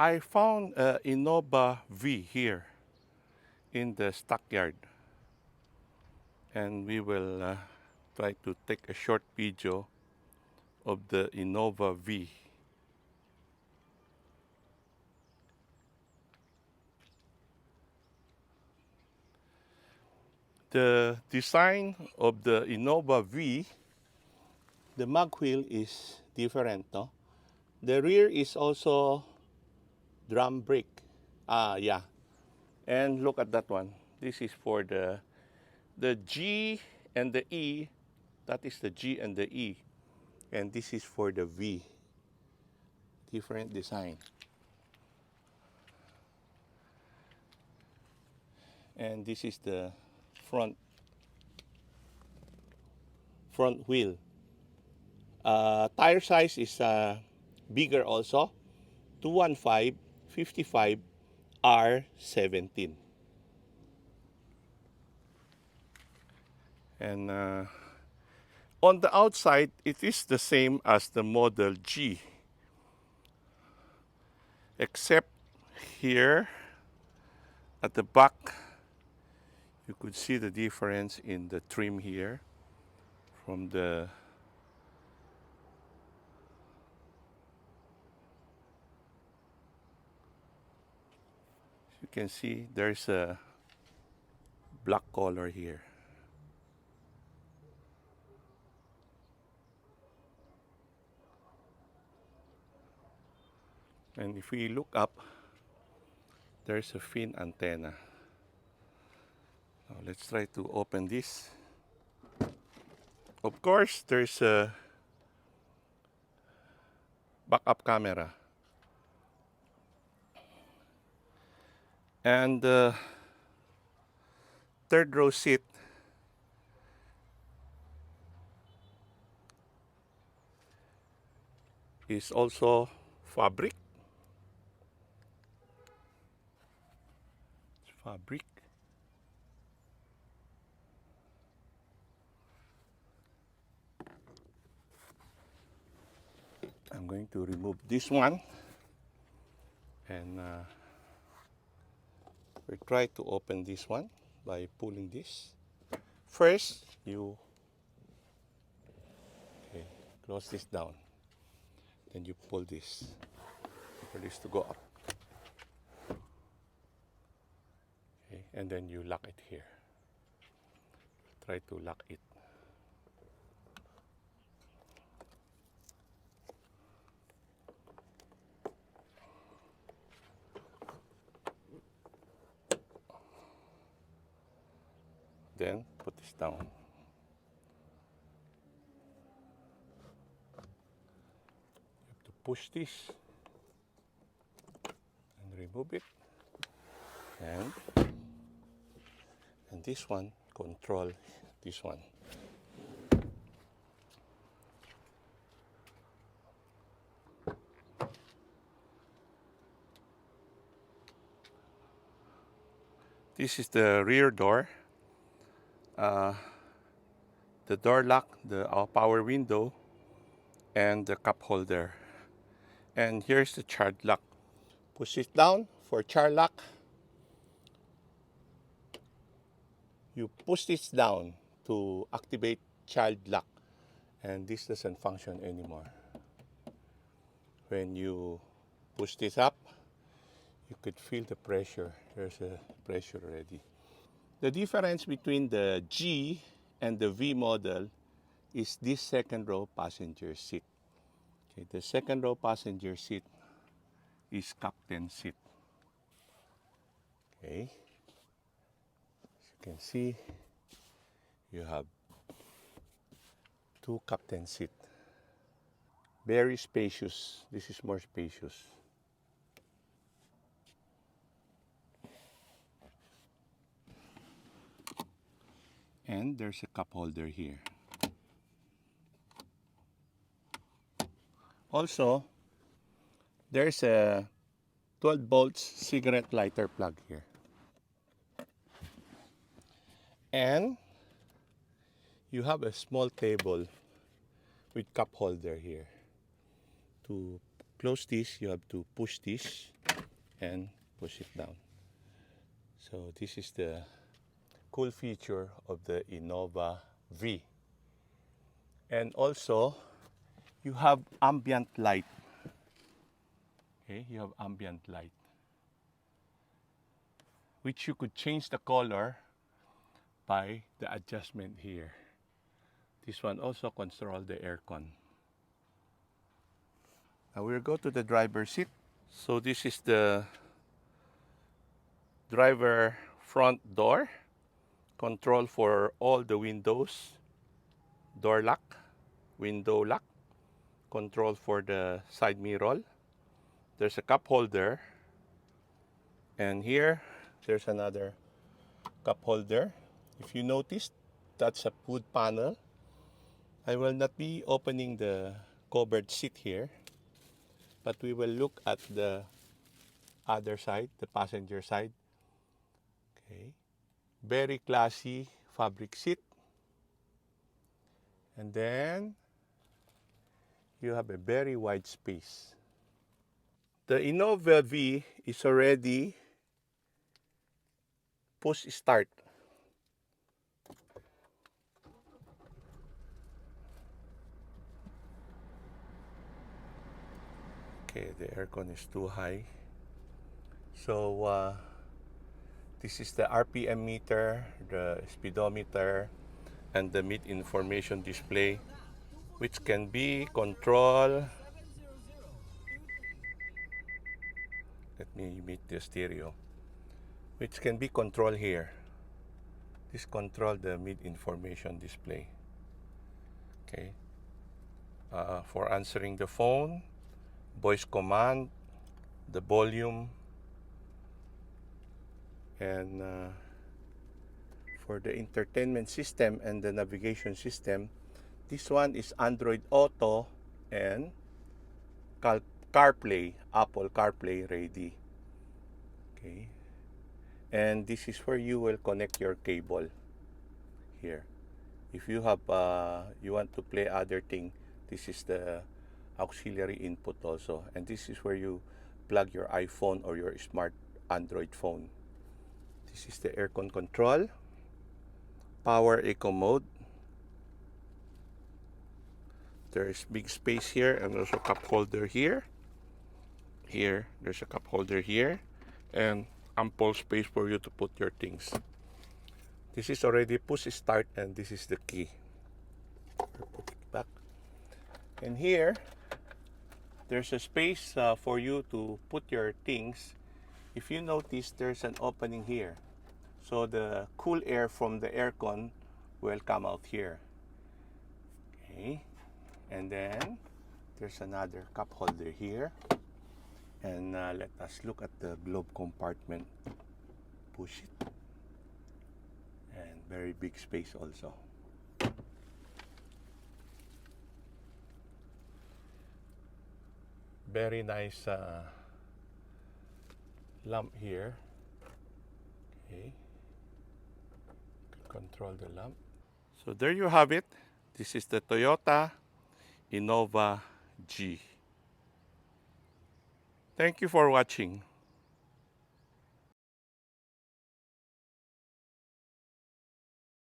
I found Innova V here in the stockyard, and we will try to take a short video of the Innova V. The design of the Innova V, the mag wheel is different, no? The rear is also drum brake. Yeah. And look at that one. This is for the G and the E. That is the G and the E. And this is for the V. Different design. And this is the front wheel. Tire size is bigger also. 215 55 R17. And on the outside, it is the same as the Model G, except here at the back, you could see the difference in the trim here from the you can see there's a black color here. And if we look up, there's a fin antenna. Now let's try to open this. Of course, there's a backup camera. And the third row seat is also fabric. It's fabric. I'm going to remove this one, and we try to open this one by pulling this. First, you close this down, then you pull this for this to go up. Okay, and then you lock it here. Try to lock it. Then put this down. You have to push this and remove it. And this one, control this one. This is the rear door. The door lock, the power window, and the cup holder. And here's the child lock. Push it down for child lock. You push this down to activate child lock, and this doesn't function anymore. When you push this up, you could feel the pressure. There's a pressure already. The difference between the G and the V model is this second row passenger seat. Okay, the second row passenger seat is captain seat. Okay, as you can see, you have two captain seat. Very spacious. This is more spacious. And there's a cup holder here. Also, there's a 12 volts cigarette lighter plug here. And you have a small table with cup holder here. To close this, you have to push this. and push it down. So this is the cool feature of the Innova V. And also, you have ambient light. Okay, you have ambient light, which you could change the color by the adjustment here. This one also controls the aircon. Now we'll go to the driver's seat. So this is the driver front door, control for all the windows, door lock, window lock, control for the side mirror. There's a cup holder, and here there's another cup holder. If you notice, that's a wood panel. I will not be opening the covered seat here, but we will look at the other side, the passenger side. Okay, very classy fabric seat. And then you have a very wide space. The Innova V is already push start. Okay, the aircon is too high. So this is the RPM meter, the speedometer, and the mid information display, which can be controlled. Let me meet the stereo, which can be controlled here. This control the mid information display. Okay, for answering the phone, voice command, the volume, and for the entertainment system and the navigation system, this one is Android Auto and CarPlay, Apple CarPlay ready. Okay, and this is where you will connect your cable here. If you have you want to play other thing, this is the auxiliary input also, and this is where you plug your iPhone or your smart Android phone. This is the aircon control, power eco mode. There is big space here and also cup holder here. Here, there's a cup holder here and ample space for you to put your things. This is already push start, and this is the key. Put it back. And here, there's a space for you to put your things. If you notice, there's an opening here. So the cool air from the aircon will come out here. Okay. And then there's another cup holder here. And let us look at the glove compartment. Push it. And very big space also. Very nice lamp here. Okay. Control the lamp. So there you have it. This is the Toyota Innova G. Thank you for watching.